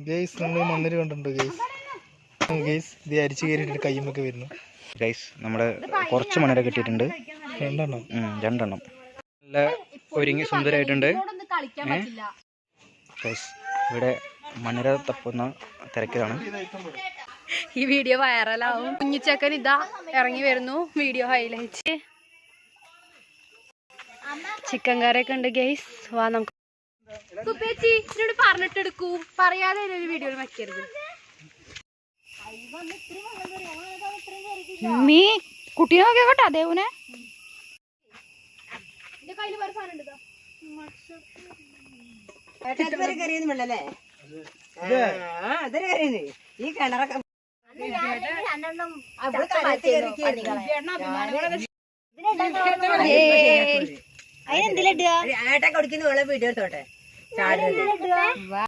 Guys നമ്മൾ മണ്ണിൽ കണ്ടിട്ടുണ്ട് ഗൈസ്. ഗൈസ് ഇത് അരിച്ചു കയറിയിട്ട് കയ്യുമൊക്കെ വരുന്നു. ഗൈസ് നമ്മുടെ കുറച്ച് മണല കിട്ടിയിട്ടുണ്ട്. രണ്ടെണ്ണം നല്ല ഒരുങ്ങി സുന്ദരമായിട്ടുണ്ട്. ഗൈസ് ഇവിടെ മണല തപ്പുന്ന തിരക്കിലാണ്. ഈ വീഡിയോ വൈറലാവും. കുഞ്ഞിച്ചക്കൻ ഇതാ ഇറങ്ങി വരുന്നു. Video highlight. ചിക്കൻ കറിയൊക്കെ ഉണ്ട് ഗൈസ്. വാ നമുക്ക് സുപ്പേച്ചി എന്നോട് പറഞ്ഞിട്ടെടുക്കൂ. പറയാതെ ഒരു വീഡിയോ വെക്കരുത്. മീ കുട്ടിയെ നോക്കിയ കേട്ടോ ദേവുനെ. ഈ കിണറൊക്കെ അതിനെന്തിലിട്ടുക ഏട്ട കൊടുക്കുന്ന വീഡിയോ എടുത്തോട്ടെ.